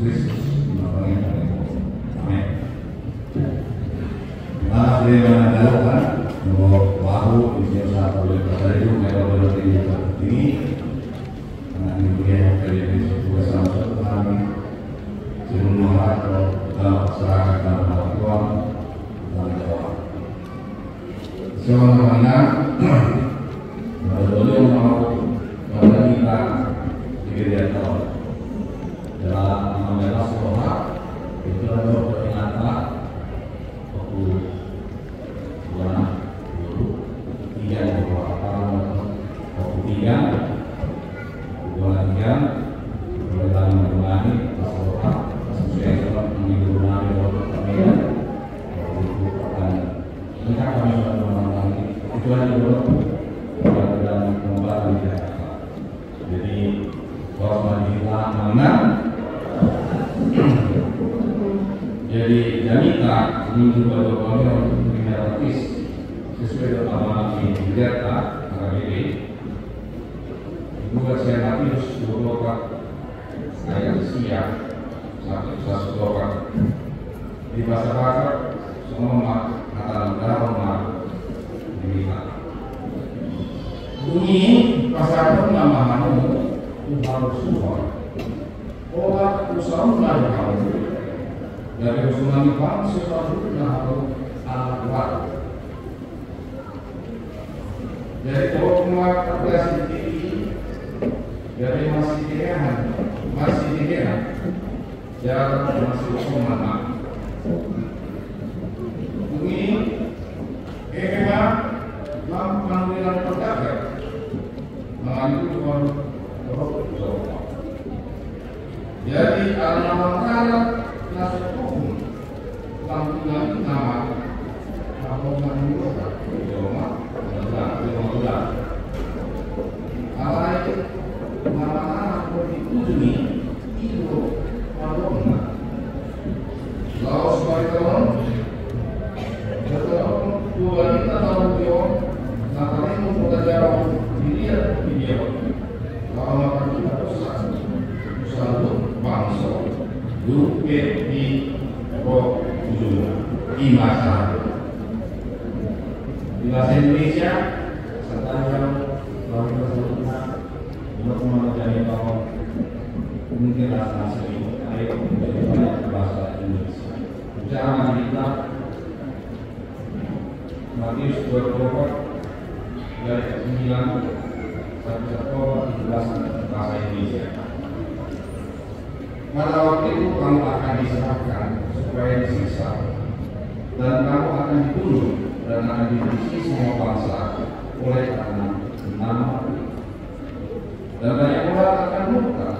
Kristus menolong kami. Amin. Maaf dia mengandalkan bahwa bahu di saat oleh pada itu mereka berdiri ini karena ini dia kalian juga sama kami sebelum atau dalam seragam dalam Tuhan dalam doa. Semuanya boleh mau kita diri atau dalam mengenal sekolah itu adalah peringatan waktu bulan dulu 3 waktu 3 bulan 3 mulai dalam mengenai sekolah sesuai dengan mengenai waktu kami waktu akan mereka kami mengenai itu adalah dalam kembali di Jakarta. Jadi kalau kita mengenal jadi Janita minggu pada kami kriminalitis sesuai dengan amanat di Jakarta KBB itu saya nanti harus 2 ayat siang satu doa di bahasa semua kata negara dilihat bunyi pasal penambahan harus suara orang usaha mulai kamu dari usulan bang sesuatu harus alat kuat dari semua aplikasi TV dari masih dikehan jarak masih hukuman bunyi panggilan pedagang mengandung jadi alamat nasib hukum panggilan nama atau mengandung nama berikutnya itu aroma lalu sebaliknya betul dua kita tahu dia nakalnya mau jauh dilihat video kalau makan kita satu bangsa grup di di bahasa Indonesia serta yang untuk menjadi tokoh mungkin rasa asli ayo menjadi bahasa Indonesia bicara kita Matius 24 dari 9 sampai 17 bahasa Indonesia. Pada waktu itu kamu akan diserahkan supaya disiksa dan kamu akan dibunuh dan akan dibenci semua bangsa oleh karena nama dan banyak orang akan murka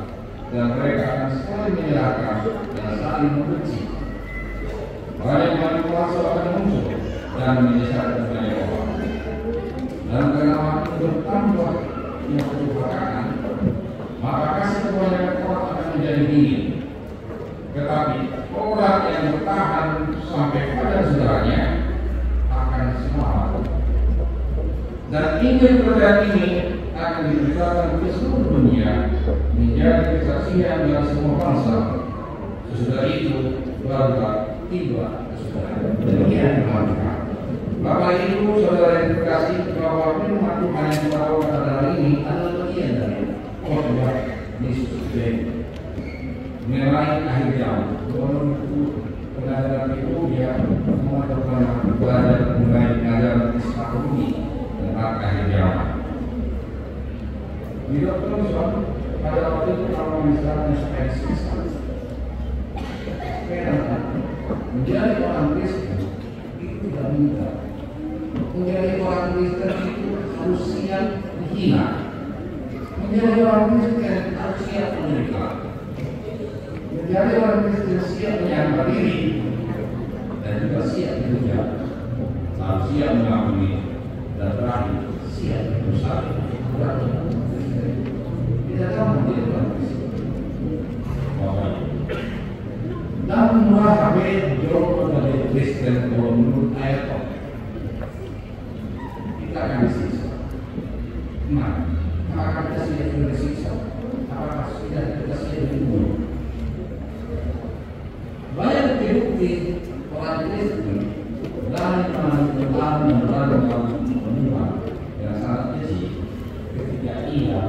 dan mereka akan saling menyerahkan dan saling membenci. Banyak manipulasi akan muncul dan menyesatkan banyak orang. Dan karena makin bertambah yang kedukaan, maka kasih kebanyakan orang akan menjadi dingin. Tetapi orang yang bertahan sampai pada saudaranya akan selamat. Dan Injil kebenaran ini akan diberitakan ke seluruh dunia menjadi kesaksian bagi semua bangsa. Sesudah itu barulah tiba kesudahan. Demikian teman-teman. Bapak Ibu saudara yang terkasih, bahwa firman Tuhan yang dibawakan pada ini adalah bagian dari khotbah Yesus mengenai akhir zaman. Menurut pengajaran itu dia mengatakan belajar mengenai pengajaran eskatologi tentang akhir zaman. Di dokter pada waktu itu kalau misalnya supaya sisa menjadi orang Kristen itu tidak mudah. Menjadi orang Kristen itu harus siap dihina. Menjadi orang Kristen harus siap menderita. Menjadi orang Kristen siap menyangka diri dan juga siap dihujat. Harus siap mengakui dan terakhir siap berusaha. Tidak tahu menjadi orang Kristen. Namun murah habis jauh dari Kristen kalau menurut ayat kita akan disiksa. Nah, apakah kita sudah disiksa? Apakah sudah kita dibunuh? mengikuti orang Kristen dari menerangkan yang sangat kecil ketika ia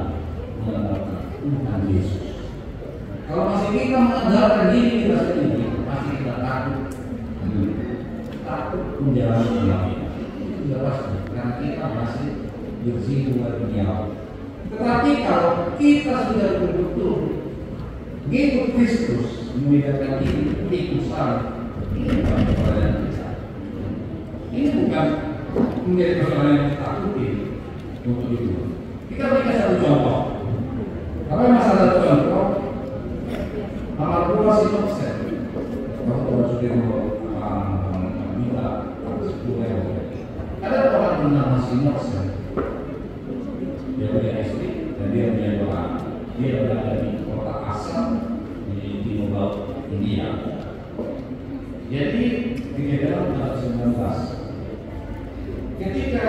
mengandalkan Tuhan Yesus. Kalau masih kita mengandalkan diri kita sendiri, masih kita takut menjalani kehidupan. Itu sudah pasti, karena kita masih bersinggungan duniawi. Tetapi kalau kita sudah betul-betul mengikut Kristus, membedakan diri ikut salah, ini bukan persoalan kita. Ini bukan menjadi persoalan yang kita takuti untuk itu. Kita berikan satu contoh. Apa masalah contoh? Amal buah sinopsen. Kalau sudah minta ada orang bernama sinopsen. Dia punya istri dan dia punya dua anak. Dia berada di kota asal di timur laut India. Jadi di dalam tahun 19 ketika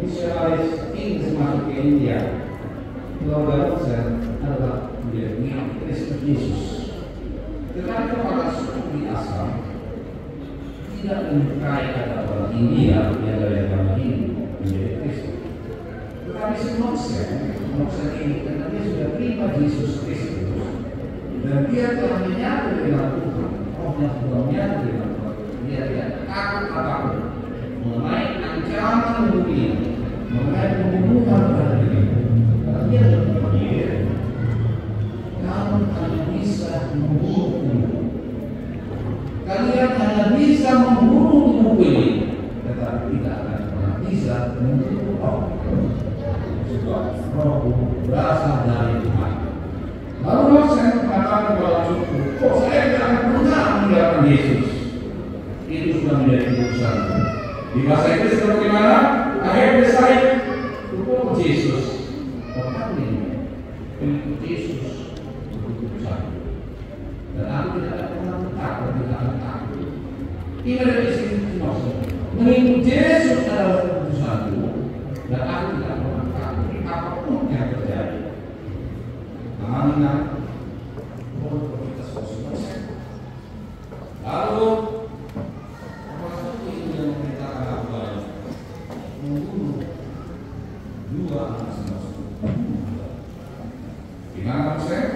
misionaris Inggris masuk ke India, keluarga Rosen adalah menjadi Kristus Yesus. Tetapi pada suku di asal tidak menyukai kata orang India yang dari agama Hindu menjadi Kristus. Tetapi Sinopsen ini karena dia sudah terima Yesus Kristus dan dia telah menyatu dengan Tuhan, yang sudah menyatu dengan Tuhan, dia tidak takut apapun mengenai ancaman dunia, mengenai pembunuhan pada dirinya. Karena dia berpikir kamu hanya bisa membunuh tubuh. Kalian hanya bisa membunuh tubuh ini, tetapi tidak akan pernah bisa membunuh roh. Sebab roh berasal dari Tuhan. Lalu saya mengatakan kepada suku, saya tidak akan pernah meninggalkan Yesus. Itu sudah menjadi keputusan. Di bahasa Inggris bagaimana? Akhirnya saya ikut Yesus. Orang ini ikut Yesus keputusan. Dan aku tidak pernah takut, tidak akan takut. Ini dari sini mengikut Yesus adalah keputusanku, dan aku tidak pernah takut apapun yang terjadi. Amanah. Lalu gimana saya?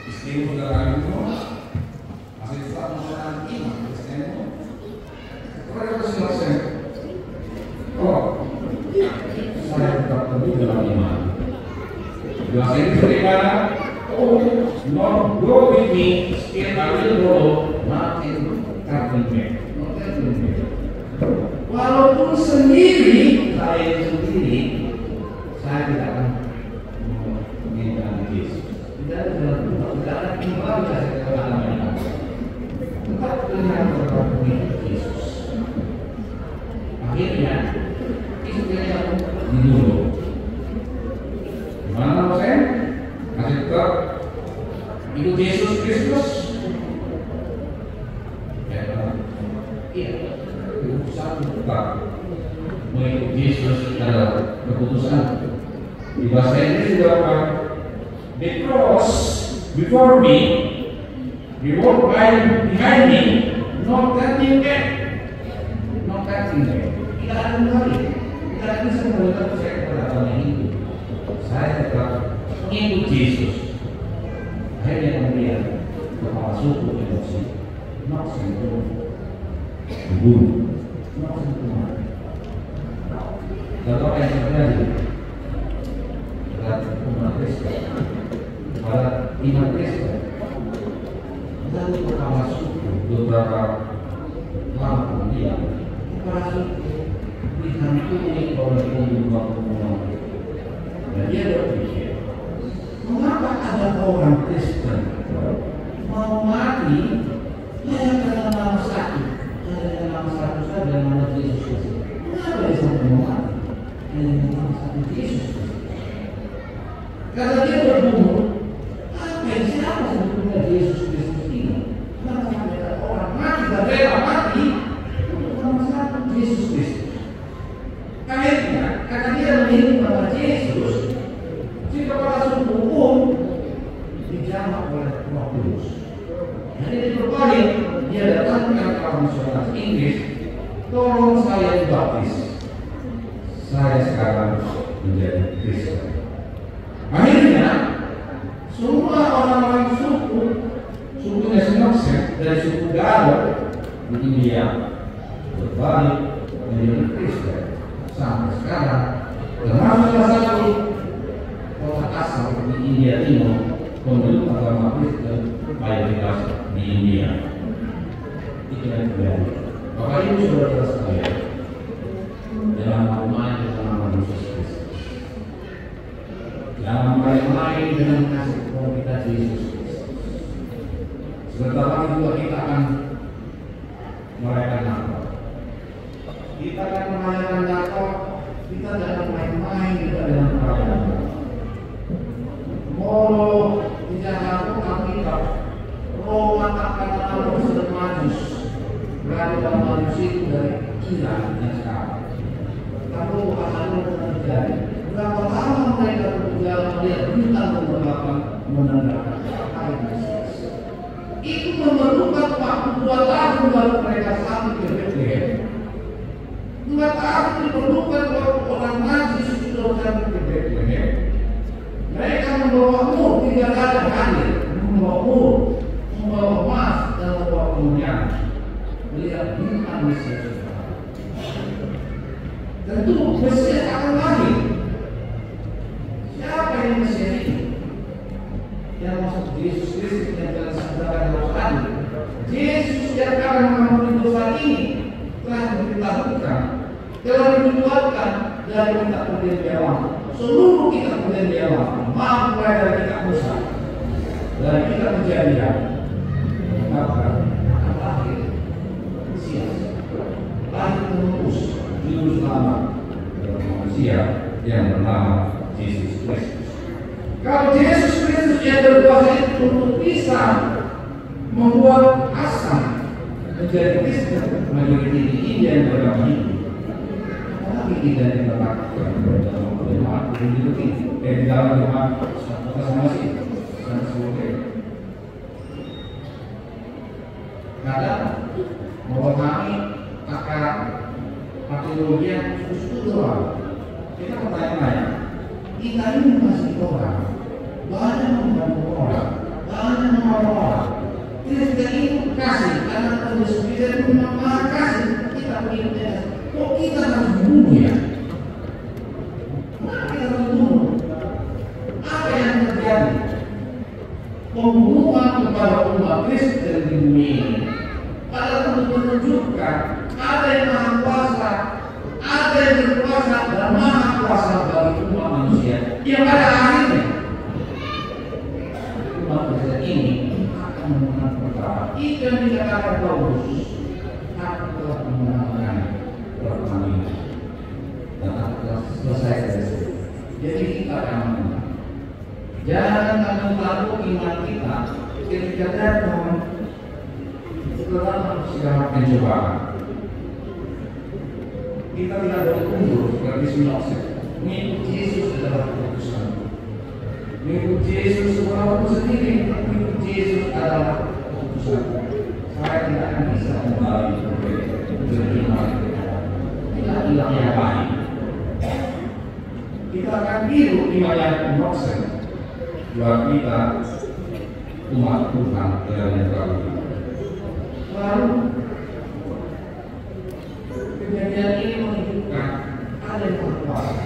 Istri saudara itu masih tetap melakukan iman Kristen itu. Kepada selesai. Oh, saya tetap teguh dalam iman. Bahasa ini bagaimana? Oh, not go with me, still I will go, not in Carpenter. Walaupun sendiri, saya tidak akan menginginkan Yesus. Tidak ada kembali saya kepada mereka. Tetap dengan mengikut Yesus. Akhirnya, itu dia dibunuh. Gimana saya? Masih tetap ikut Yesus Kristus? Iya. Keputusan tetap mengikut Yesus adalah keputusan. Di bahasa Inggris juga apa? The cross before me, the world behind me, not turning back, not turning back. Tidak ada kembali. Tidak bisa membuat saya kepada agama itu. Saya tetap mengikut Yesus. Akhirnya kemudian kepala suku emosi, not sentuh, dibunuh, not sentuh mati. Lalu apa yang terjadi? Terhadap umat Kristen, pada iman Kristen, lalu kepala suku beberapa lama kemudian, kepala suku dihantui oleh pembunuh. Dan dia berpikir, mengapa ada orang Kristen mau mati hanya karena nama satu, hanya nama satu saja, nama Yesus Kristus? Mengapa dia sampai mau mati? Hanya nama satu Yesus Kristus. Karena dia berbunuh, siapa sebetulnya Yesus Kristus ini? Maka sampai ada orang mati dan rela mati untuk nama satu Yesus Kristus. Akhirnya, karena dia memilih nama Yesus, si kepala suku pun dijamak oleh Roh Kudus. Jadi berbalik, dia datangkan para misionaris Inggris, tolong saya dibaptis. Saya sekarang menjadi Kristen. Akhirnya semua orang-orang sukunya Sinopsen dari suku Garo di India berbalik menjadi Kristen sampai sekarang. Termasuk salah satu kota asal di India Timur penduduk agama Kristen mayoritas di India. Itu yang terjadi. Bapak Ibu saudara sekalian, dalam main dengan nama Yesus Kristus, dalam main dengan kasih komunitas Yesus Kristus. Sebentar lagi juga kita akan merayakan Natal. Kita akan merayakan Natal. Kita jangan main-main juga dengan perayaan Natal. Mau dijalankan Alkitab, Roma akan lalu sedang majus. Berada manusia itu dari Iran dan sekarang. Kalau hal-hal terjadi, berapa lama mereka berjalan melihat bintang beberapa menandakan apa Yesus. Itu memerlukan waktu 2 tahun baru mereka sampai ke Bethlehem. 2 tahun diperlukan waktu orang Majus sudah sampai ke Bethlehem. Mereka membawa mur, tidak ada hadir, membawa mur, membawa emas dan membawa kemuliaan. Melihat bintang Mesias. Tentu Mesias akan lahir. Siapa yang Mesias ini? Yang maksud Yesus Kristus yang telah disabdakan harus hadir. Yesus yang akan mengampuni dosa ini telah diberitahukan, telah ditujukan dari kitab Perjanjian. Seluruh kitab Perjanjian, maaf mulai dari kitab Musa, dari kitab Kejadian, mengatakan akan lahir Mesias, lahir menembus juru selamat manusia yang bernama Yesus Kristus. Kalau Yesus Kristus yang berkuasa itu untuk bisa membuat asam menjadi Kristen majoriti di India yang beragama Hindu, tapi tidak dilakukan dalam jemaat Hindu ini, di dalam jemaat masing-masing dan sebagainya. Kadang memahami akar teologi yang khusus doang. Kita bertanya-tanya, kita ini masih orang, banyak membantu orang, banyak menolong orang. Kristen itu kasih, karena Yesus Kristus itu memang kasih. Kita punya, kok kita harus bunuh ya? Kenapa kita harus bunuh? Apa yang terjadi? Pembunuhan kepada umat Kristen di bumi ini adalah untuk menunjukkan ada yang maha kuasa, ada yang berkuasa dan maha kuasa bagi umat manusia yang pada akhirnya umat Kristen ini akan memenangkan perkara. Itu yang dikatakan Paulus, aku telah memenangkan pertandingan dan aku telah selesai dari situ. Jadi kita akan menang. Jangan tanggung-tanggung iman kita ketika datang setelah segala pencobaan. Kita tidak boleh mundur seperti Sinopsen. Mengikuti Yesus adalah keputusan. Mengikuti Yesus walaupun sendiri, mengikuti Yesus adalah keputusan. Saya tidak akan bisa kembali beriman. Tidak hilang yang baik. Kita akan biru iman yang Sinopsen. Buat kita umat Tuhan yang terlalu. Lalu kejadian ini menunjukkan ada yang berkuasa.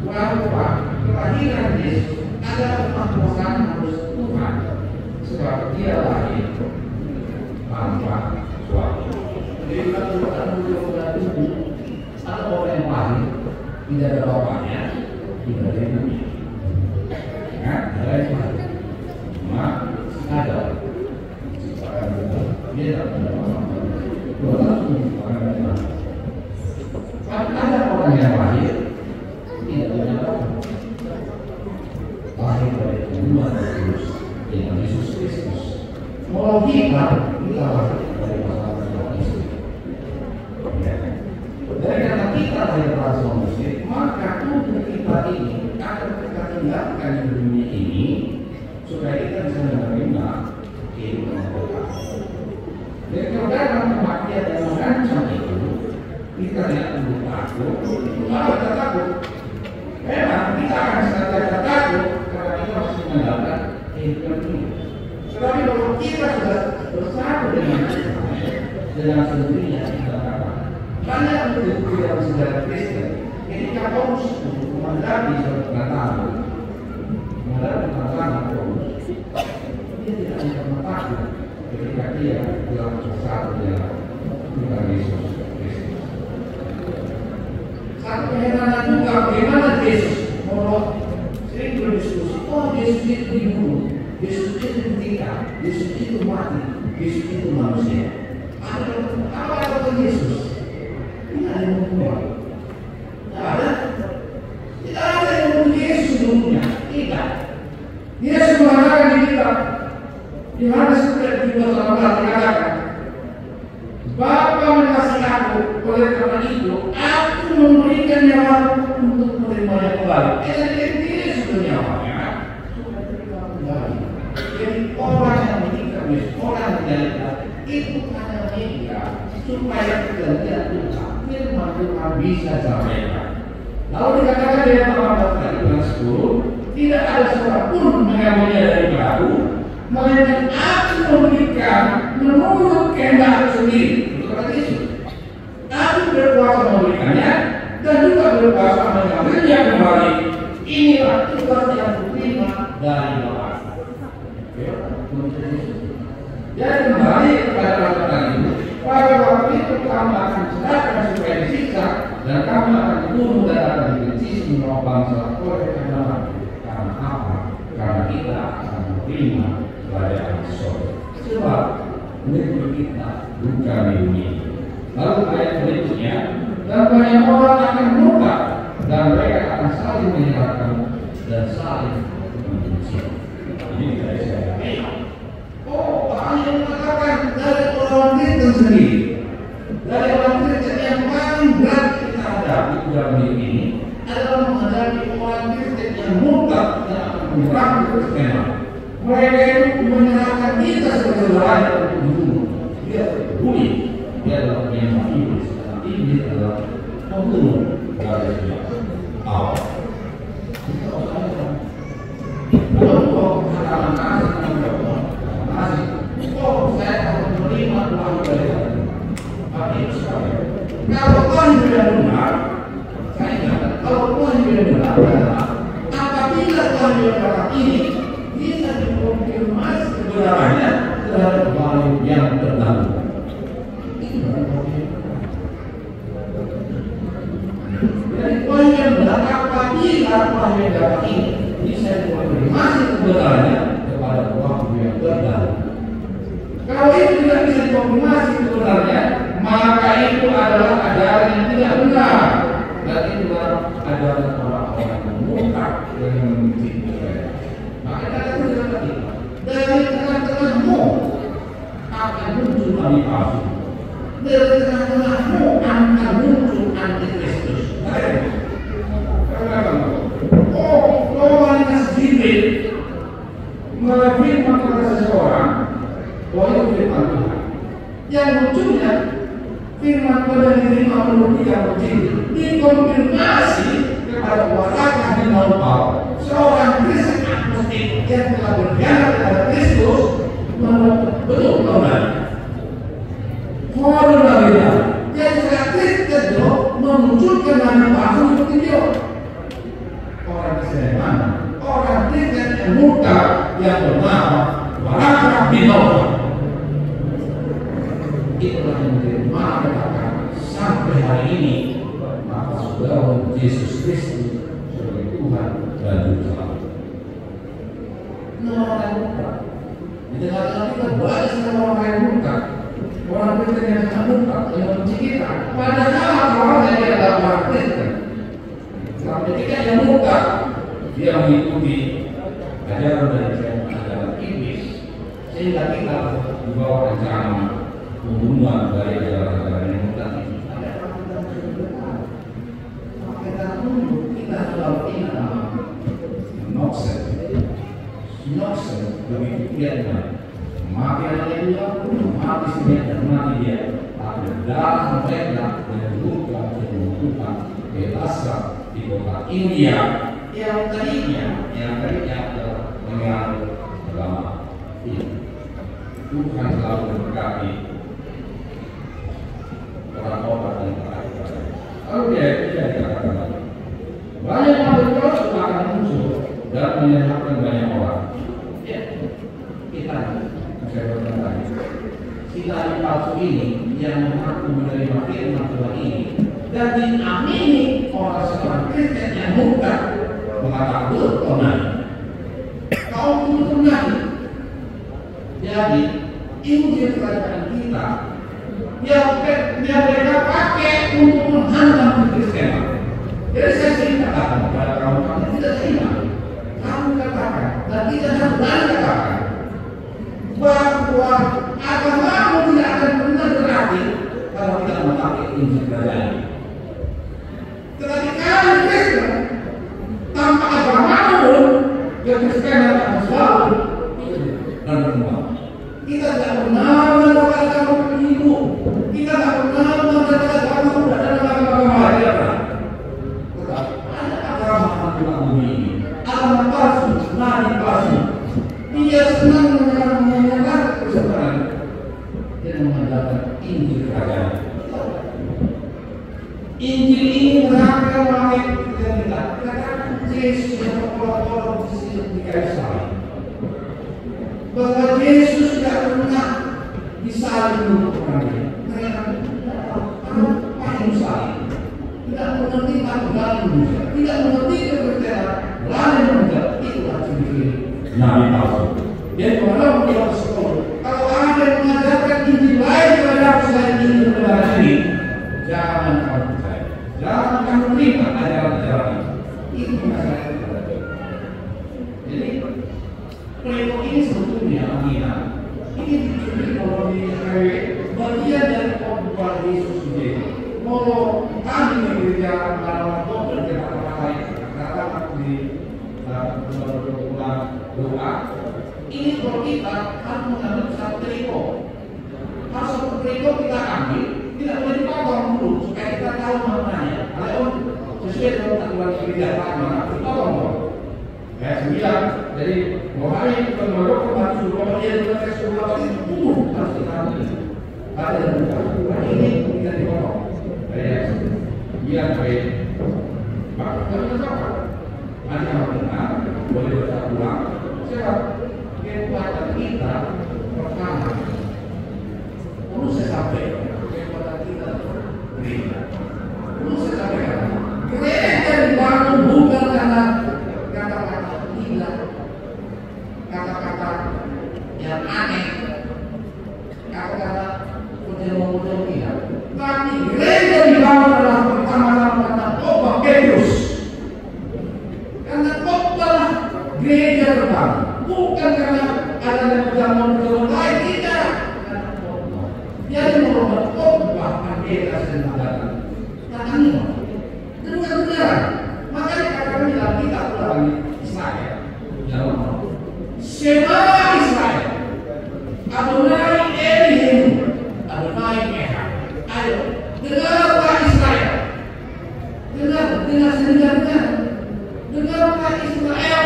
Bahwa kelahiran Yesus adalah kekuasaan harus Tuhan, sebab Dia lahir tanpa suatu. Jadi kalau kita sudah tubuh, ada orang yang lahir tidak ada bapaknya, tidak ada ibunya. Ada yang lahir, cuma ada. Dia tak ada ada orang yang lahir tidak punya bapak, lahir dari Tuhan Yesus yang Yesus Kristus. Kalau kita lahir dari pasangan istri. Dari kata kita lahir dari pasangan istri, maka tubuh kita ini akan kita tinggalkan di dunia ini supaya kita bisa menerima kehidupan kita. Jadi kalau dalam kematian dan mengancam itu, kita tidak perlu takut. Kenapa kita takut? Memang kita akan senantiasa takut karena kita masih mengandalkan kehidupan ini. Tetapi kalau kita sudah bersatu dengan sendirinya kita katakan, banyak bukti dalam sejarah Kristen ketika Paulus menghadapi suatu tantangan, Paulus, dia tidak pernah takut ketika dia dalam bersatu dengan Tuhan Yesus Kristus. Satu keheranan juga bagaimana Yesus sering berdiskusi, Yesus itu dibunuh, Yesus itu ditinggal, Yesus itu mati, Yesus itu manusia. Apa kata Yesus? Tidak ada yang membunuh. Tidak ada. Tidak ada yang membunuh Yesus dulunya. Tidak. Yesus mengatakan di kitab Yohanes 3:18 dikatakan, Bapa mengasihi aku, oleh karena itu aku memberikan nyawa untuk menerimanya kembali. Jadi Yesus nyawanya supaya terima kembali. Jadi orang yang meninggal, orang yang itu hanya media supaya kita Tuhan firman bisa sampaikan. Lalu dikatakan di dalam Al-Quran 10, tidak ada seorang pun mengambilnya dari perahu, melainkan aku memberikan menurut kehendak sendiri. Itu kata Yesus. Aku berkuasa memberikannya dan juga berkuasa mengambilnya kembali. Inilah tugas yang diterima dari Bapa. Jadi kembali kepada Al-Quran itu, pada waktu itu kamu akan serahkan supaya disiksa dan kamu akan dibunuh dan akan dibenci semua bangsa oleh karena apa? Karena kita akan menerima kerajaan surga. Sebab negeri kita bukan di dunia. Lalu ayat berikutnya, dan banyak orang akan murka dan mereka akan saling menyalahkan dan saling membenci. Ini dari saya. Yang mengatakan dari orang Kristen sendiri, dari orang Kristen yang paling berat kita hadapi dalam hidup ini adalah menghadapi orang Kristen yang murtad dan akan menyerang kekristenan. Mereka itu menyerahkan kita sebagai lain untuk dibunuh. Dia peduli, dia adalah penyembah iblis, dan iblis adalah pembunuh dari awal. Kita saya akan menerima Tuhan dari kalau Tuhan tidak benar, saya ingatkan, kalau Tuhan tidak benar adalah apabila Tuhan tidak ini bisa dikonfirmasi kebenarannya terhadap orang yang terdahulu. Jadi Tuhan yang benar apabila Tuhan yang benar ini bisa dikonfirmasi kebenarannya kepada orang yang terdahulu. Kalau itu tidak bisa dikonfirmasi sebenarnya, maka itu adalah ajaran yang tidak benar. Dan itulah ajaran orang-orang yang murtad dan membenci Tuhan. Maka kita tuliskan tadi, dari tengah-tengahmu akan muncul nabi palsu. Dari tengah-tengahmu akan muncul antikristus. Lawannya Jibril mengafirmasi kepada seseorang bahwa itu firman Tuhan. Yang lucunya firman pada diterima menurut yang begini dikonfirmasi kepada waraka di Paul, seorang Kristen agnostik yang telah berkhianat kepada Kristus betul kembali. Horornya yang sangat Kristen memunculkan nabi palsu seperti dia. Orang Kristen mana? Orang Kristen yang murtad yang bernama waraka di Paul. Itulah yang diterima katakan sampai hari ini, maka sudah Yesus Kristus sebagai Tuhan dan Juru Selamat. Orang yang murtad di tengah-tengah kita banyak sekali orang yang murtad, orang Kristen yang sangat murtad yang membenci kita. Padahal orang yang adalah orang Kristen, nah, ketika yang murtad dia mengikuti ajaran dari ajaran iblis, sehingga kita dibawa rencana pembunuhan dari ajaran-ajaran yang murtad ini. Kita selalu ingat Noksen lebih kemudian mati anaknya juga, mati sebenarnya dan mati dia. Tapi dalam mereka menentukan belasan di kota India yang tadinya adalah menganut agama ini. Tuhan selalu memberkati orang-orang dan rakyat. Kalau dia dikatakan banyak makhluk Allah akan muncul dan menyesatkan banyak orang. Ya, kita saya berkata, kita palsu ini yang mengaku menerima firman Tuhan ini dan diamini oleh seorang Kristen yang bukan mengatakan betul kau betul. Jadi Injil kerajaan kita yang mereka pakai untuk menghantam Kristen. Jadi saya sering katakan kepada kawan-kawan tidak terima. Kamu katakan dan kita harus berani katakan bahwa agamamu tidak akan benar berarti kalau kita memakai Injil kerajaan. Tetapi kalau Kristen tanpa agamamu pun kekristenan akan selalu dan berkembang. Kita tidak pernah melakukan agama penipu. Kita tidak pernah melakukan agama dan agama lain. Tetapi ada agama Tuhan bumi ini, agama palsu, nabi palsu. Dia senang mengenal kebenaran dan mengandalkan Injil kerajaan. Injil ini merangkai melalui kita. Katakan Yesus yang berkata-kata di kayu salib. Bahwa Yesus tidak pernah disalib untuk orang lain. Mereka salib. Tidak mengerti aturan manusia, tidak mengerti kepercayaan lain manusia. Itulah ciri-ciri nabi palsu. Jadi kalau kita sekolah, kalau ada yang mengajarkan Injil lain kepada selain Injil kepada ini, jangan kamu percaya, jangan kamu terima ajaran-ajaran itu. Itu masalah kepada Tuhan. Jadi proyek ini sebetulnya ini dicuri oleh bagian dari pembukaan Yesus sendiri. Kalau kami mengerjakan malam-malam dan kata-kata di doa, ini kalau kita harus mengambil satu triko. Harus satu triko kita ambil, tidak boleh dipotong dulu supaya kita tahu maknanya. Kalau sesuai dengan aturan gereja mana dipotong dong. Kayak 9, jadi mohonnya kita melakukan harus kalau dia berkata sekolah itu harus kita ambil. Ada yang berkata ini kita dipotong. Dia baik. Maka kita tahu ada yang benar boleh baca ulang. Sebab kekuatan kita pertama perlu saya sampaikan kekuatan kita gereja. Perlu saya sampaikan gereja dibangun bukan karena kata-kata tidak, kata-kata yang aneh, kata-kata model-model tidak. Tapi gereja dibangun adalah pertama-tama karena khotbah Petrus. Karena khotbah gereja pertama, bukan karena ada yang berjalan lain, tidak. Jadi merupakan khotbah pendeta sendiri. Kata ini, dengar. Makanya katakan dalam kitab Ulangan Israel, Shema Israel, Adonai Elohim, Adonai Echad. Ayo, dengarlah Israel. Dengarlah Israel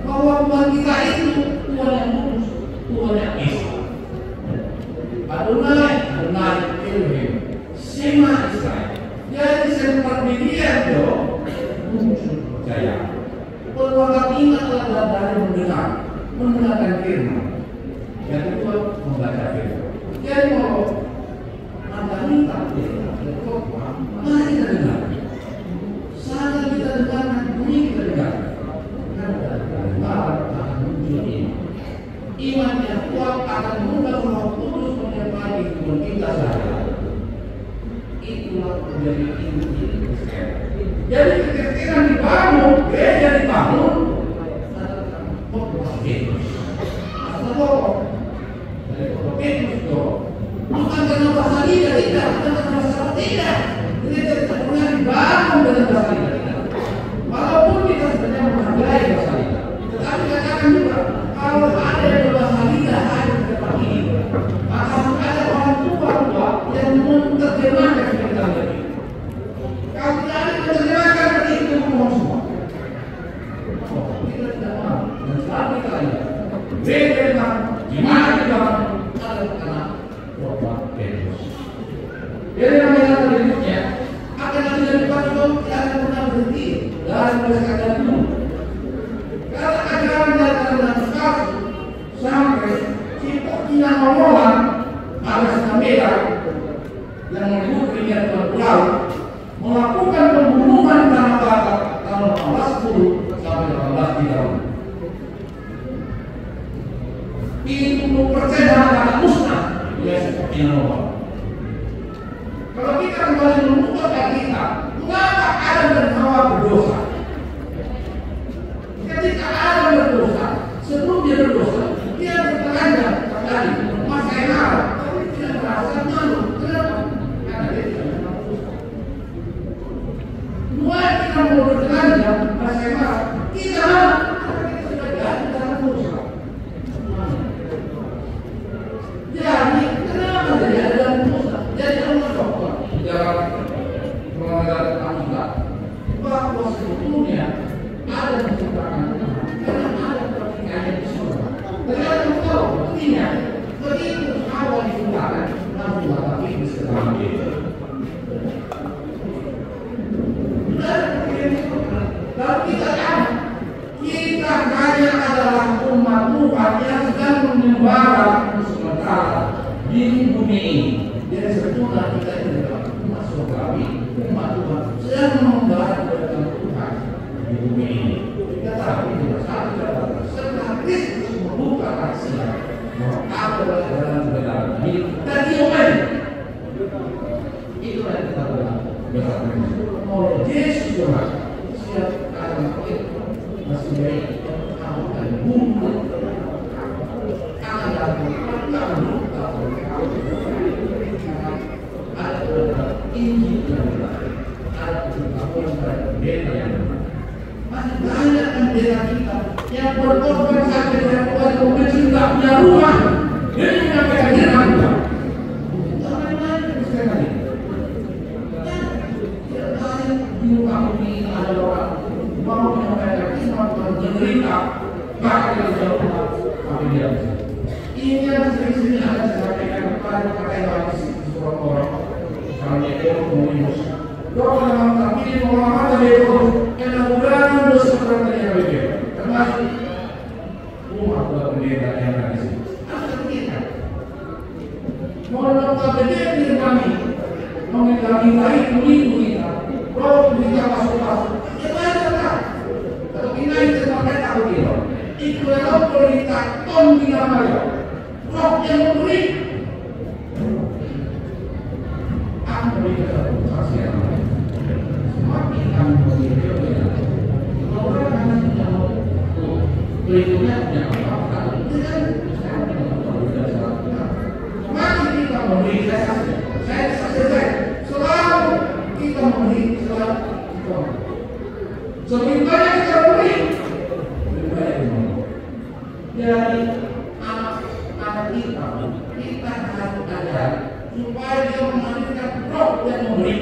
bahwa Tuhan kita itu Tuhan yang kudus, Tuhan yang esa. Adonai Elohim, Shema Israel. Jadi sempat dia dong muncul percaya. Perbuatan ingatlah dari mendengarkan firman. Yang kedua membaca firman. Jadi kalau minta mari kita dengar. Saat kita dengarkan, bunyi kita dengar. Karena akan muncul iman. Iman yang kuat akan mengundang Roh Kudus menyertai kehidupan kita sehari-hari. Itulah menjadi inti Kristen. Jadi kekristenen dibangun, gereja dibangun khotbah Petrus. Atau dari khotbah Petrus itu bukan karena bahasa lidah, tidak, bukan karena bahasa tidak. Gereja tidak pernah dibangun dengan bahasa lidah, tidak. Walaupun kita sebenarnya menghargai bahasa lidah, tetapi katakan juga kalau ada yang berbahasa lidah, ada yang Jadi namanya berikutnya akan ada dari depan itu tidak akan pernah berhenti dalam kesehatan itu. Karena ajaran dari anak palsu sampai si Pokina Mololan alias Nameda yang menyebut dunia Tuhan Pulau melakukan pembunuhan karena batas tahun 1810 sampai 1830. Itu percaya akan musnah oleh si Pokina Mololan. Kalau kita kembali membuka kita, mengapa Adam dan Hawa berdosa? Ketika Adam berdosa, sebelum dia berdosa, dia bertanya tadi, Mas Enar, tapi tidak merasa malu. Kenapa? Karena dia tidak pernah berdosa. Dua kita mau bertanya, Mas Enar, kita malu, karena kita sudah jatuh dalam dosa. Jadi, kenapa jadi ada dalam dosa? Jadi Allah dokter dalam pengadilan akibat bahwa sebetulnya ada menciptakan Tuhan karena ada pertikaian di surga. Ternyata tahu buktinya begitu awal diciptakan lalu lagi di sekitar itu. Lalu kita tahu kita hanya adalah umat Tuhan yang sedang mengembara sementara di bumi ini. Jadi sebetulnya kita ini adalah umat surgawi, umat Tuhan sedang mengembara kepada Tuhan di bumi ini. Kita tahu ini satu catatan setelah Kristus membuka rahasia bahwa apa dalam kebenaran hidup dan diomen. Itulah yang kita berkata. Oleh Yesus Tuhan setiap akan itu masih baik kamu akan bunuh akan dalam luka ada Injil yang ada bendera yang masih banyak bendera kita yang berkorban sampai dengan Tuhan mungkin tidak punya rumah dia menyampaikan dia nampak orang lain sekali tidak lain di kamu ini ada orang mau menyampaikan iman Tuhan menderita bahkan yang jauh tapi dia ini yang sering-sering ada disampaikan kepada orang orang misalnya ekonomis doa dalam tapi mengamalkan itu elaborasi dosa yang berbeda termasuk rumah berbeda yang ada di sini. Apa kita? Mohon bendera di kami, mengenai baik begitu kita, roh kita masuk. Kita ada atau kita itu sampai tahu dia. Itu adalah perintah Tuhan kita malam. Roh yang memberi. Aku berikan saksi yang lain. Semakin kami berikan, orang akan tidak mau berikutnya punya apa? Semakin kita memberi saya selesai. Selalu kita memberi selalu. Semakin banyak kita memberi, lebih banyak kita memberi. Jadi anak kita harus ajar supaya dia menghadirkan roh yang memberi.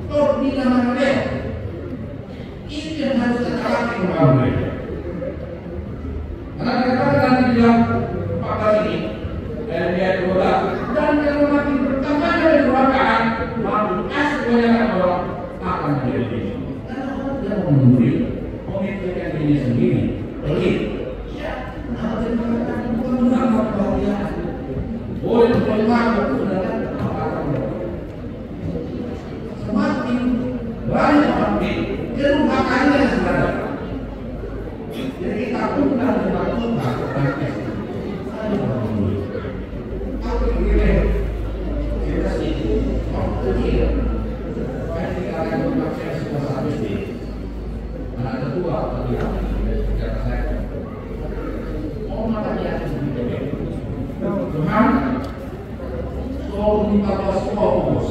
Roh di dalam dia. Ini yang harus kita lakukan kembali. Karena kita nanti bilang 4 kali ini dan dia 12 dan kalau makin bertambah dari rakaat maka kebanyakan orang akan menjadi karena orang tidak memberi memikirkan diri sendiri. Begitu. Boleh bermanfaat semakin banyak orang kerumakannya sebenarnya. Jadi kita pun harus melakukan apa begini kita sih waktu kecil kita akan memakai sebuah habis di anak kedua tadi kata saya mau matanya Tuhan selalu minta fokus.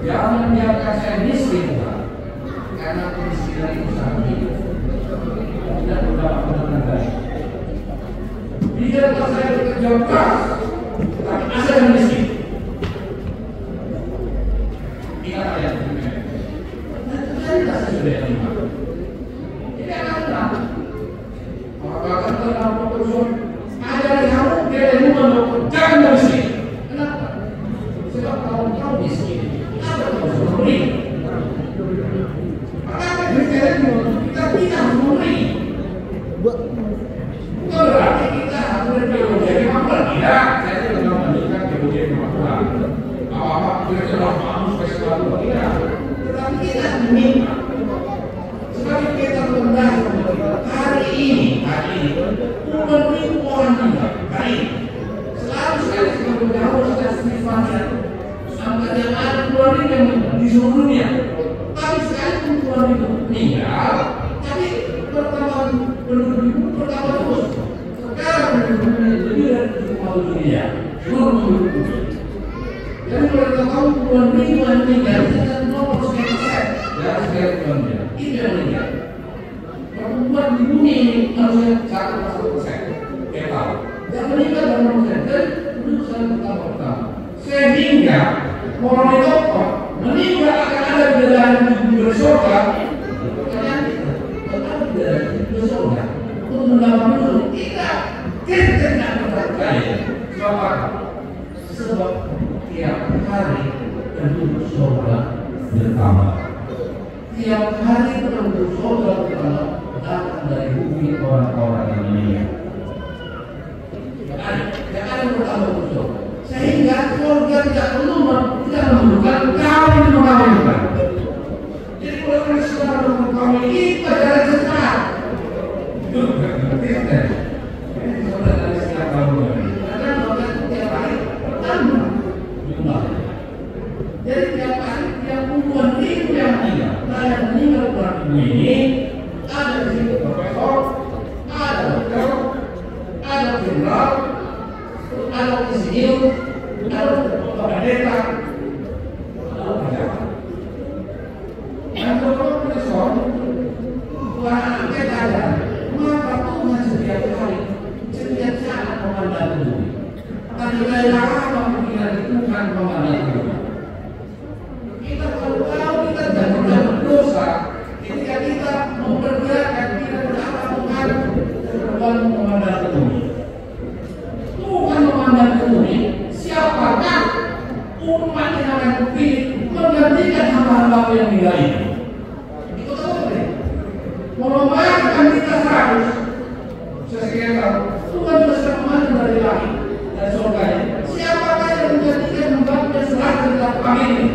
Jangan biarkan saya miskin Tuhan, karena kemiskinan itu sangat hidup. Tidak benar-benar baik. Biarkan saya bekerja keras, tapi asal yang miskin. Ingat ayat ini. Saya sudah terima. Ini akan tenang. Apakah tenang fokus? Ada yang kamu dia ilmu jangan miskin. Kenapa? hari ini puluhan ribu orang meninggal hari ini. Selalu sekali kita bergaul dengan Stefania, angka yang ada puluhan ribu yang meninggal di seluruh dunia. Tapi sekalipun puluhan ribu meninggal, tapi pertambahan penduduk itu bertambah terus. Sekarang lebih dari 7,7 miliar seluruh penduduk itu. Jadi kalau kita tahu puluhan ribu yang meninggal, kita 0,1% dari segala dunia itu yang meninggal. Pertumbuhan di bumi ini harusnya 1,1% tiap tahun. Yang meninggal 0,1% dan penduduk selalu bertambah. Sehingga orang itu meninggal akan ada bidadari di surga. Pertanyaan kita, tetapi bidadari di surga untuk mendapat penduduk kita tidak percaya. Sebab apa? Sebab tiap hari penduduk surga bertambah. Tiap hari penduduk surga bertambah datang dari bumi orang-orang yang meninggal. Yang ada bertambah surga. Sehingga surga tidak perlu memerlukan kawin mengawinkan. Jadi kalau kita sudah mengawin kita jalan sesat. Itu berarti ini sudah dari setiap tahun. Karena bahkan tiap hari bertambah jumlah. Jadi tiap hari tiap puluhan ribu yang meninggal. Nah yang meninggal bulan ini ada di situ profesor, ada dokter, ada jenderal, ada insinyur, ada pendeta, ada pejabat. Yang profesor, bukan anak kita ada, maka Tuhan setiap hari, setiap saat memandang bumi. Tapi bila apa pikiran Tuhan memandang bumi? Kita kalau kita tidak berdosa, ketika kita memperkirakan kita berapa Tuhan memandang bumi. Tuhan memandang bumi, siapakah umat yang akan dipilih menggantikan hamba-hamba yang tinggal ini? Itu tahu membayarkan kita 100 sesekian tahun. Tuhan juga sudah memandang dari langit dan surganya. Siapakah yang menggantikan hamba-hamba 100 dalam kami ini?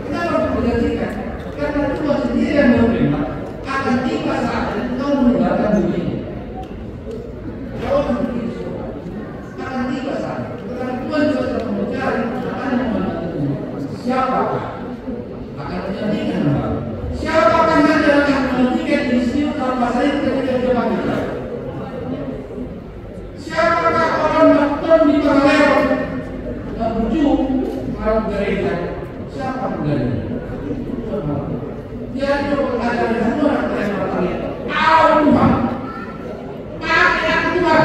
Kenapa harus menggantikan? Karena Tuhan sendiri yang berfirman akan tiba saatnya kau meninggalkan bumi ini. Kalau begitu akan tiba saatnya. Karena Tuhan juga sudah mencari akan memandang bumi. Siapakah akan menggantikan hamba? Siapakah yang akan menggantikan Yesus tanpa saya ketika dia bangkit? Siapakah orang dokter di Palembang dan berjuang malam gereja? Siapa menggantikan? Dia juga ada di semua orang yang Tuhan, pakai aku Tuhan.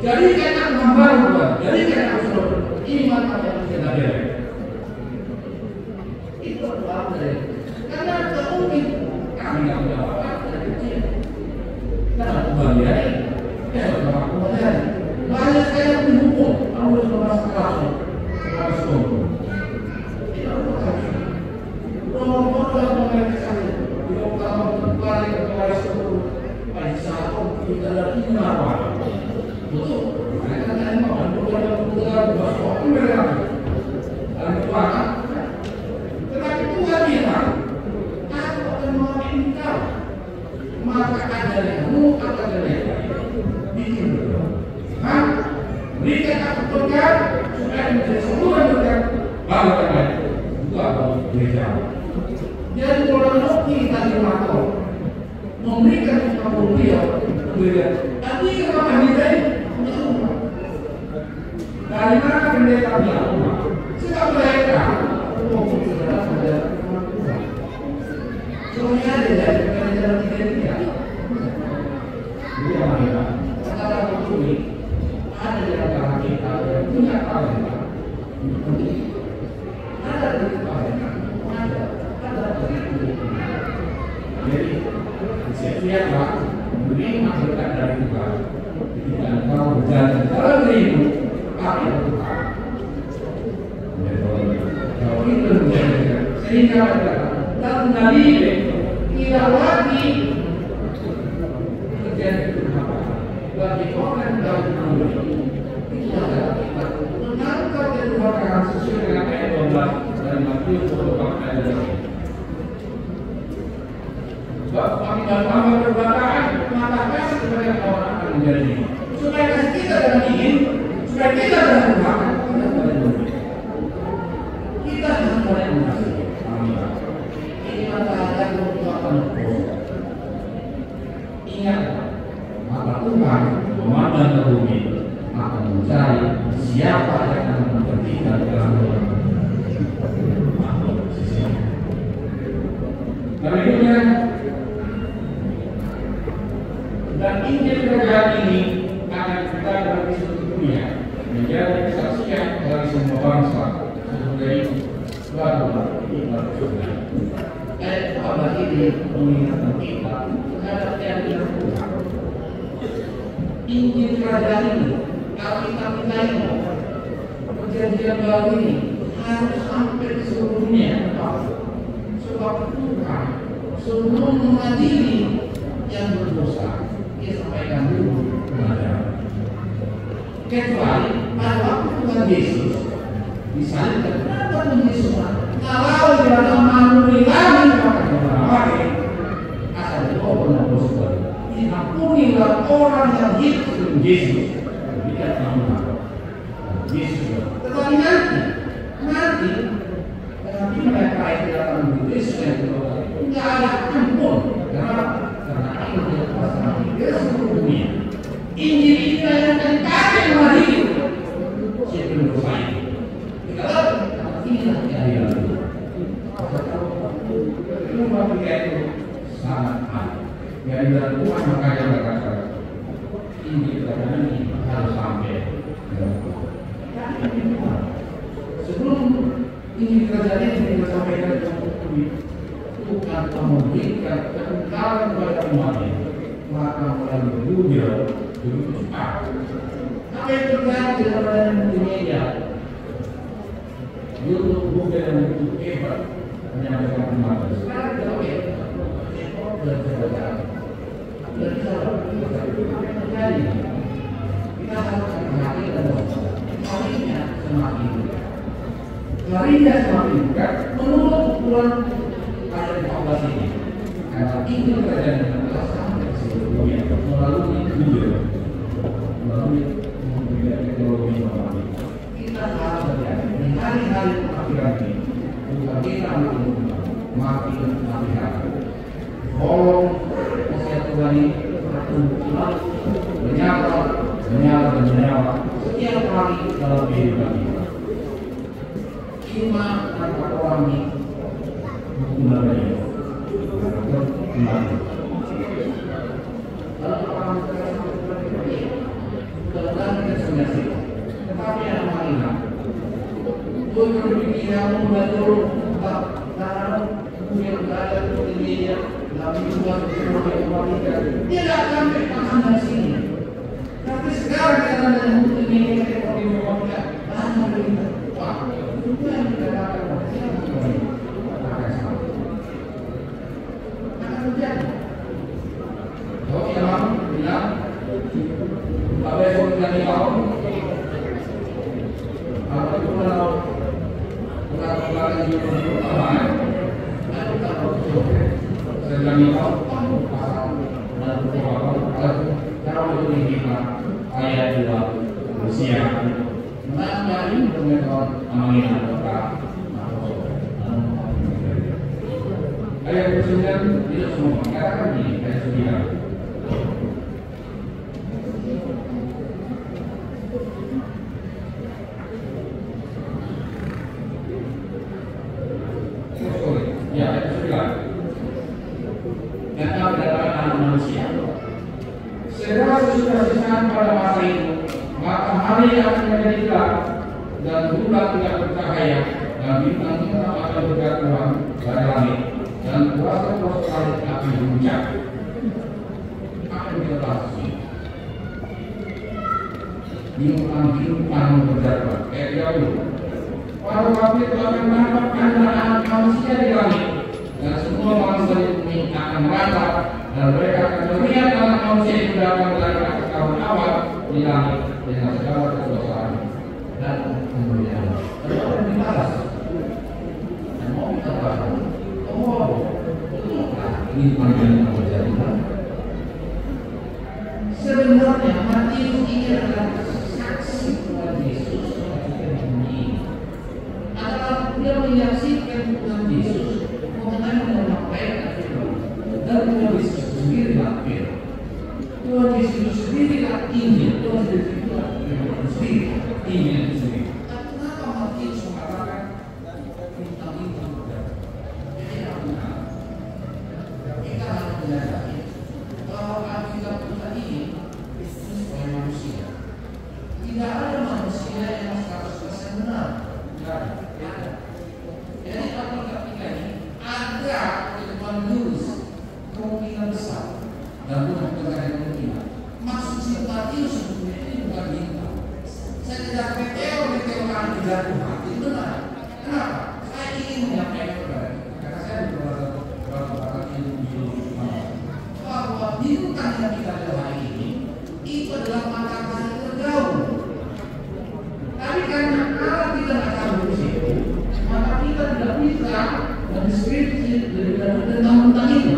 Jadikan aku hamba Tuhan, jadikan aku saudara. Iman apa yang kita beri? Itu doa dari. Karena tidak mungkin kami tidak punya apa-apa dari kecil. Karena Tuhan dia, kita sudah mengaku banyak sekali yang dihukum, kamu harus merasa keras, keras hukum. Tidak perlu. Nomor yang mengenai di utama kembali ke kelas 10 pada saat kita dari Nawa. Betul. Mereka tanya mau bukan bahasa mereka. Dan doa. Tetapi Tuhan bilang, aku akan memaafkan kau. Maka ajaranmu akan bikin berdoa. Berikan aku berkat supaya menjadi semua berkat. Baru akan itu apa gereja. Jadi kalau kita di makro memberikan kepada beliau, tapi kalau kami tadi dari mana pendeta bilang, sebab mereka maupun saudara-saudara Tuhan. Soalnya ada dari pendeta tiga. Dia mereka kata bumi ada di antara kita yang punya talenta, ada di talenta. Jadi, setiap menerima berkat dari Tuhan, ketika engkau berjalan dalam dirimu, apa yang Tuhan? Kalau itu menjadikan sehingga dalam Nabi tidak lagi terjadi kehampaan bagi orang dalam dunia. Itu adalah kita menangkap dan Tuhan sesuai dengan ayat 12 dan Matius 24 ayat 12. Sebab kami dalam berbataan mengatakan banyak orang akan menjadi supaya kita dengan ingin, supaya kita dengan Tuhan, kita harus mulai mengasihi. Ini matahari untuk akan ingat, maka Tuhan memandang ke bumi akan mencari siapa yang akan memperhatikan dalam berikutnya, dan Injil kerajaan ini akan kita bagi seluruh dunia menjadi kesaksian bagi semua bangsa sebagai baru surga. Ayat 14 ini mengingatkan kita terhadap yang Tuhan. Injil kerajaan ini, Alkitab kita ini, perjanjian baru ini harus sampai ke seluruh dunia. Sebab Tuhan sebelum mengadili yang berdosa, dia sampaikan dulu kepada. Kecuali pada waktu Tuhan Yesus disalibkan, Tuhan Yesus kalau dalam melalui kami maka asal diobrol dosa. Diampunilah orang yang hidup sebelum Yesus, tidak tahu Yesus. Tetapi nanti mereka yang datang di Yesus yang kedua tidak ada ampun. Karena itu dia kuasa dia seluruh dunia. Injil ini yang akan dipakai mengadili siapa yang berdosa itu. Kalau inilah keadilan itu. Rumah kita itu sangat adil. Keadilan Tuhan makanya berkata Injil kerajaan ini harus sampai. Sebelum Injil kerajaan ini kita sampaikan ke bumi, Tuhan memberikan kekekalan kepada umatnya, maka melalui beliau begitu cepat. Apa yang terjadi dalam dunia YouTube bukan yang begitu hebat menyampaikan umat. Sekarang kita lihat dan terjadi. Kita harus hati dan hatinya semakin harinya semakin dekat menurut ukuran ayat 14 ini. Karena ini kerajaan yang telah sampai seluruh dunia melalui Google, melalui teknologi informasi. Kita harus berjaya di hari-hari pengakhiran ini. Bukan kita makin hati-hati. Tolong nasihat Tuhan ini menyala setiap hari dalam kehidupan kita. Cuma tanpa orang ini menggunakan ini. Kalau orang tetapi yang lainnya itu berpikiran membantu karena kemudian berada di media lalu juga berpikir tidak sampai tangan dari sini. Tapi sekarang karena ada media seperti media hanya berita wah itu yang dikatakan terjadi. Kalau yang bilang, apa yang kita tahu, apa itu kalau melakukan juga pertama, ada kalau sedang tahu pasal dan kalau itu dihitung ayat 2 Rusia, mengapa ini dengan amanah kita ayat 9 tidak semua katakan ini ayat 9. Ya ayat 9. Dan kau adalah anak manusia. Segera sesudah sisakan pada masa itu, maka hari akan menjadi gelap dan bulan tidak bercahaya dan bintang-bintang akan berjatuhan dari langit. Dan kuasa-kuasa langit akan memuncak. Akan kita bahas ini. Bintang-bintang berjatuhan. Jauh. Para waktu itu akan menangkap anak-anak manusia di langit. Dan semua bangsa di bumi akan merasa. Dan mereka akan melihat anak manusia itu datang dari atas tahun awal di langit dengan segala kekuasaan dan kemuliaan. Lalu akan dibalas. Dan mau kita bahas. Ini panjang yang terjadi. Tuhan Yesus itu sendirilah Injil. Tuhan Yesus itu sendiri Injil itu sendiri. Tapi kenapa Matius mengatakan bintang-bintang berdarah? Jadi kita harus menyadari bahwa Alkitab kita ini sebagai manusia. Tidak ada manusia yang 100% benar. Tidak ada. Jadi Alkitab kita ini ada Tuhan Yesus kemungkinan besar dan Tuhan berkata kemungkinan. Maksud si Matius sebetulnya ini bukan bintang. Saya tidak meteor-meteoran tidak Tuhan. Itu benar. Kenapa? Saya ingin menyampaikan kepada kita. Karena saya beberapa ilmu bahwa bintang yang kita lihat hari ini itu adalah matahari terjauh. Tapi karena Allah tidak akan begitu, maka kita tidak bisa mendeskripsi tentang bintang itu.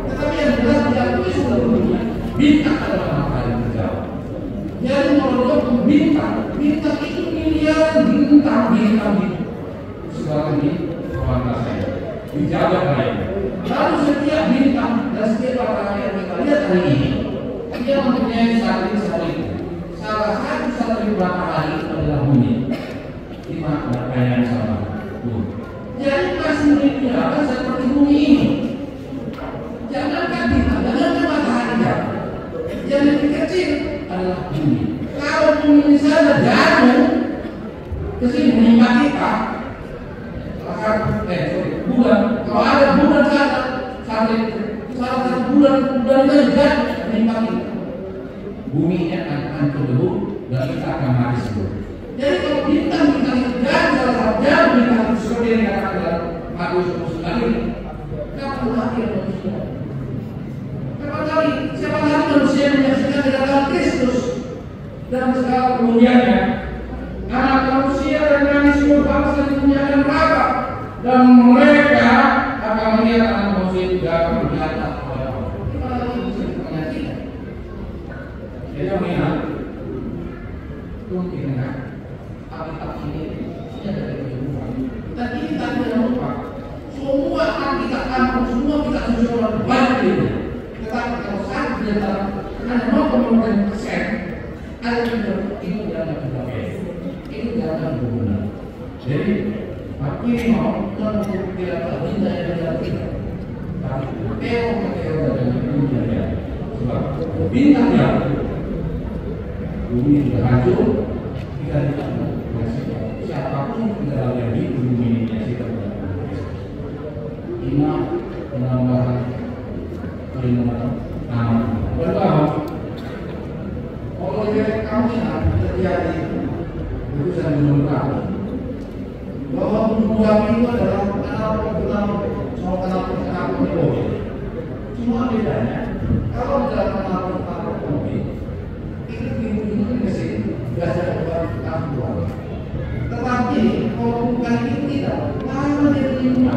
Tetapi yang jelas diakui sudah dunia, bintang adalah matahari terjauh. Jadi menurut bintang itu miliaran bintang segala ini kawan saya dijaga baik. Lalu setiap bintang dan setiap matahari yang kita lihat hari ini, dia mempunyai satelit. Salah satu satelit matahari adalah bumi. Lima yang sama. Jadi masih digunakan seperti bumi ini. Jangankan bintang, jangankan matahari yang lebih kecil adalah bumi. Kalau bumi ini saja jatuh ke sini menimpa kita, bulan. Kalau ada bulan salah satu bulan saja menimpa kita, bumi akan hancur dulu dan kita akan mati semua. Jadi kalau bintang itu jatuh salah satu jatuh bintang itu seperti yang dikatakan dalam Matius 29 ini, kapan mati manusia? Siapa tahu manusia menyaksikan kedatangan Kristus dalam segala kemuliaannya. Anak manusia dan nani semua bangsa dimuliakan Bapa, dan mereka akan melihat anak manusia itu datang di atas oleh Allah. Kita lagi bisa menyaksikan. Jadi mengingat, ingat, Alkitab ini dari kehidupan. Dan ini tak jangan lupa, semua Alkitab kamu, semua kita susun banyak ini. Tetapi kalau satu di antara ada 0,1% ada itu jangan berbeda, itu jangan berguna. Jadi aku ini mau tidak berbeda yang tidak. Tapi meteor dengan dunia ya. Sebab bintang yang bumi sudah hancur, kita tidak menyaksikan siapapun di dalamnya di bumi ini menyaksikan Ingat penambahan berbahwa kalau dari kami terjadi itu saya menemukan bahwa bulan itu adalah kenal COVID. Cuma bedanya kalau dalam kenal COVID itu minggu ke sini biasa bulan. Tetapi kalau bukan itu tidak, lama dia terima,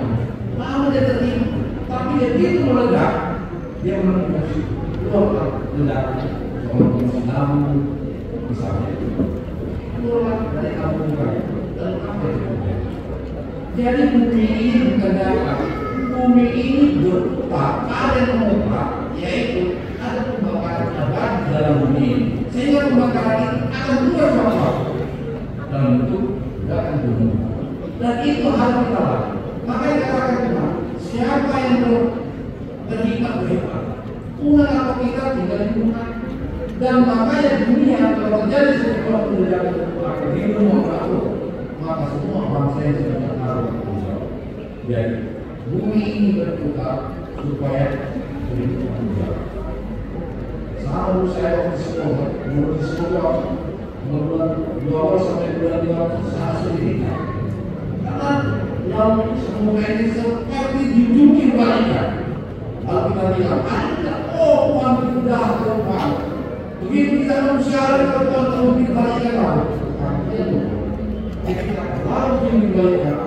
tapi dia itu meledak. Dia mengasih keluar ledak kalau tsunami misalnya keluar dari kampung dan apa itu. Jadi bumi ini bukan dapat, bumi ini berputar, ada yang mengubah, yaitu ada pembakaran nabati dalam bumi ini, sehingga pembakaran ini akan keluar sesuatu dalam bentuk ledakan gunung. Dan itu harus kita lakukan. Makanya katakan Tuhan, siapa yang berhikmat Tuhan atau kita tinggal di Tuhan. Dan makanya dunia kalau terjadi sesuatu ledakan di gunung maka semua bangsa yang sudah tahu. Jadi bumi ini berputar supaya beriman menjawab. Selalu saya waktu sekolah, menurut sekolah bulan 12 sampai bulan 15 saya sendiri. Karena yang semoga ini seperti diduduki balikan. Kalau kita bilang, ada Tuhan sudah Tuhan. Begitu kita manusia kalau Tuhan terbukti balikan lalu. Jadi kita lalu dibalikan.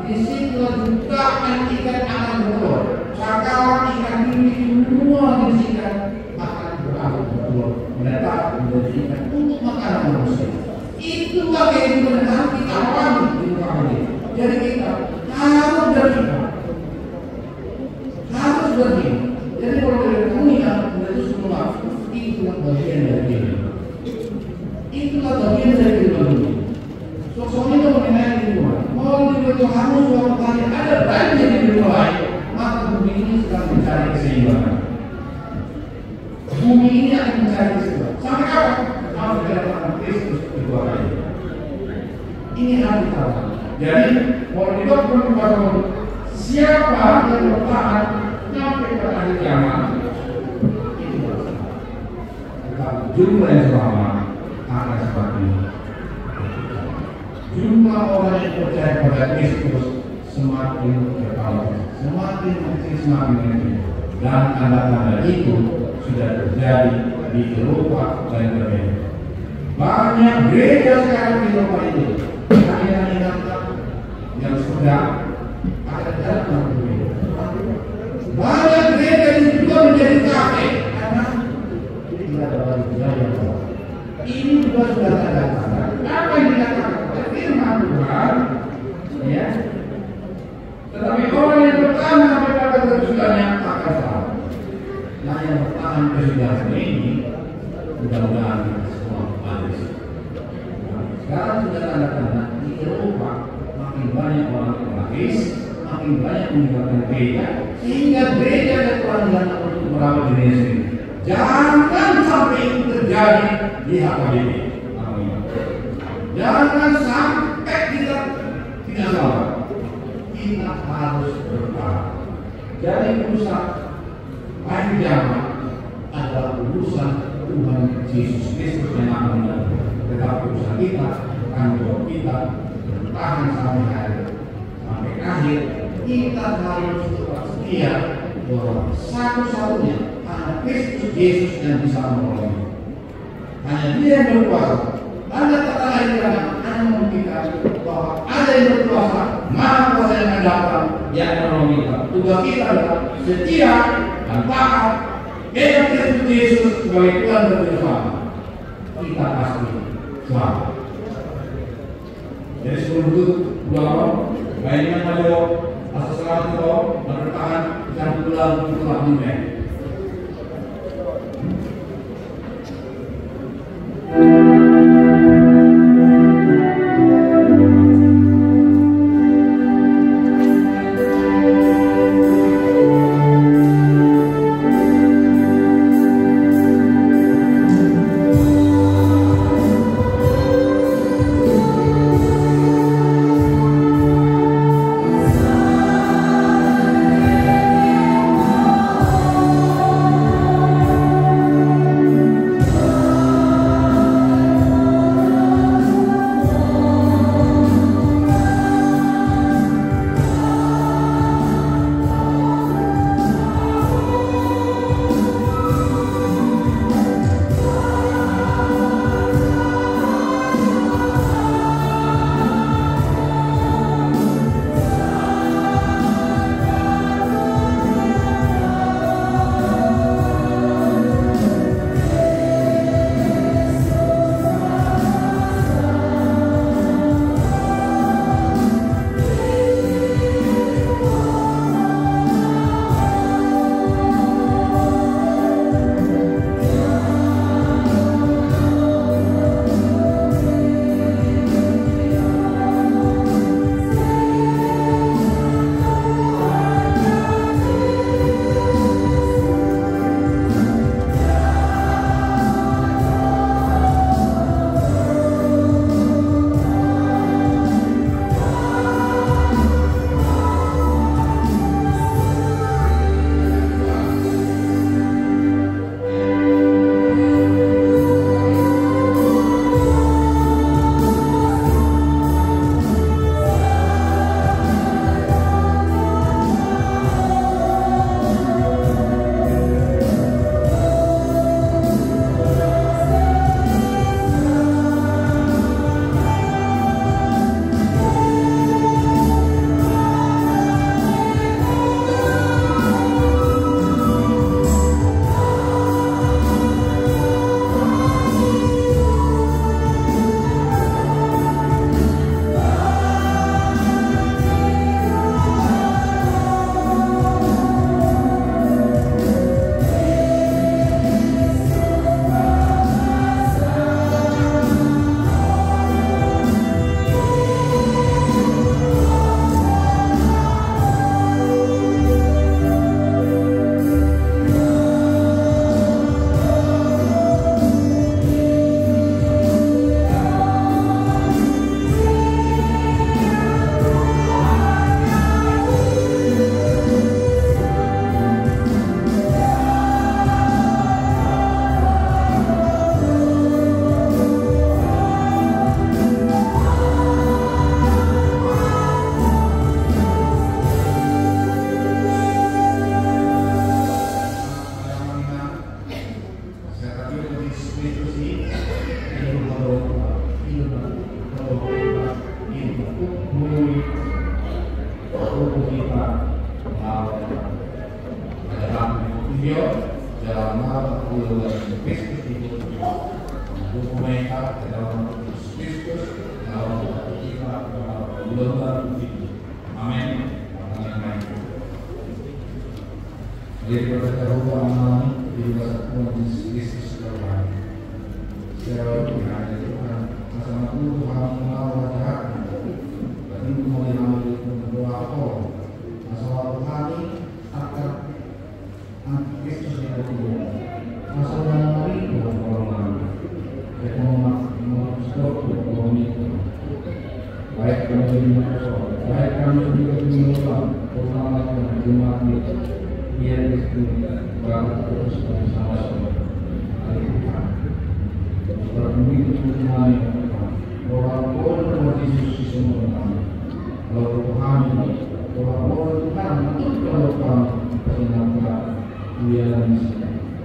Disitulah juga ikan akan bertelur. Cakalang ikan ini semua disikan akan berakhir bertelur. Menetap menjadi ikan untuk makanan manusia. Itu bagaimana yang harus kita alami di dunia ini. Jadi kita harus berhikmat. Harus berhikmat. Jadi kalau dari dunia itu semua itu bagian dari kehidupan. Itulah bagian dari kehidupan dunia. Sosok itu mengenai lingkungan. Mau di Tuhan suatu kali ada banjir di dunia lain, maka bumi ini sedang mencari keseimbangan. Bumi ini akan mencari keseimbangan. Sampai kapan? Sampai kedatangan Kristus kedua kali. Ini harus ditahu. Jadi, kalau di dokter siapa yang bertahan sampai pada hari kiamat, itu bersalah. Tetapi jumlah yang selamat akan semakin. Jumlah orang yang percaya pada Kristus semakin bertambah, semakin kecil. Dan tanda-tanda itu sudah terjadi di Eropa dan Amerika. Banyak gereja sekarang di Eropa itu hanya yang sudah ada dalam gereja. Banyak gereja itu juga menjadi kafe karena tidak ada lagi budaya. Ini juga sudah tanda-tanda. Apa yang dikatakan firman Tuhan, ya. Tetapi orang yang bertahan sampai pada kesudahannya akan salah. Nah, yang bertahan kesudahan ini mudah-mudahan semua habis. Sekarang sudah tanda-tanda di Eropa makin banyak orang menangis, makin banyak meninggalkan gereja, sehingga gereja ada pelanggan untuk merawat diri sendiri. Jangan sampai itu terjadi di HKBP. Jangan sampai kita tidak salah. Kita harus bertahan. Jadi urusan hari kiamat adalah urusan Tuhan Yesus Kristus yang akan datang. Tetapi urusan kita akan buat kita bertahan sampai akhir. Kita harus tetap setia bahwa satu-satunya hanya Kristus Yesus yang bisa menolong. Hanya Dia yang berkuasa. Anda tak lain karena Anda membuktikan bahwa ada yang berkuasa, Maha Kuasa yang akan datang yang menolong kita. Tugas kita adalah setia dan taat kepada Kristus Yesus sebagai Tuhan dan Juru Selamat. Kita pasti selamat. Jadi sebelum itu, baiknya kalau asal selamat itu bertahan dan pulang pulang dunia. Kristus itu dokumenta dalam Kristus dalam kita dalam itu. Amin. Jadi kita tahu aman di dalam Kristus Tuhan. Secara pribadi Tuhan, sama Tuhan mengalah jahat, dan itu mengambil doa Allah. Masalah Tuhan akan Kristus yang kedua. Masalah itu orang ekonomi, baik kami di Microsoft, baik kami juga di Microsoft, terutama jemaat itu, biar itu terus bersama-sama. Begitu Tuhan, walaupun Yesus semua, kalau Tuhan, walaupun Tuhan, kalau Tuhan senangkan pilihan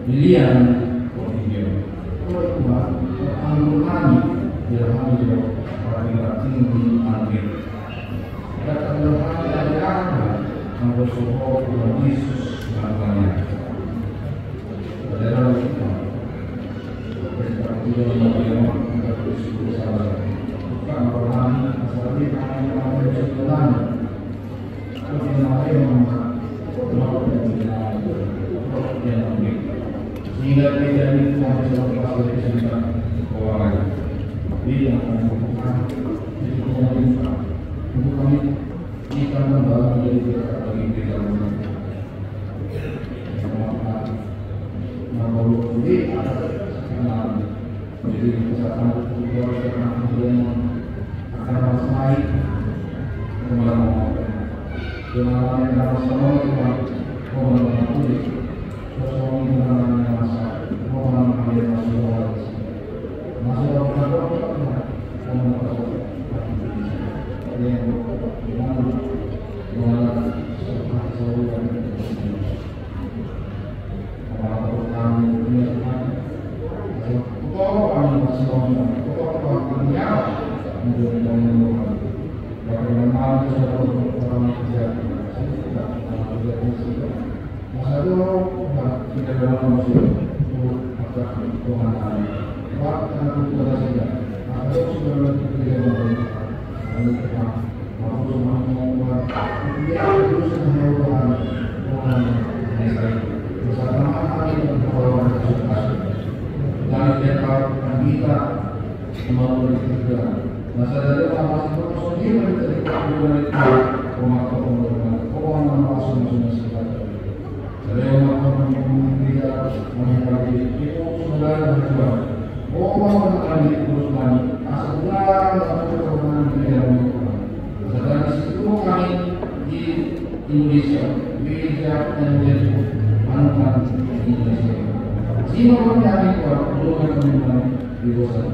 dia, kalau Tuhan, Tuhan dia hanya orang tinggi akhir. Dan Tuhan dari apa? Mengusul Tuhan Yesus namanya. Dalam kita. Tidak mengalami salah. Bukan orang seperti kami sebulan. Sehingga tidak bisa selepas dari cerita keuangan. Dia akan melakukan itu untuk kami kita membangun dari kita bagi kita jadi kesehatan keluarga yang akan menyelesaikan kemana-mana dengan yang sama dengan kemana-mana sesuatu dengan masa kemana-mana yang masih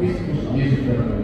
Kristus Yesus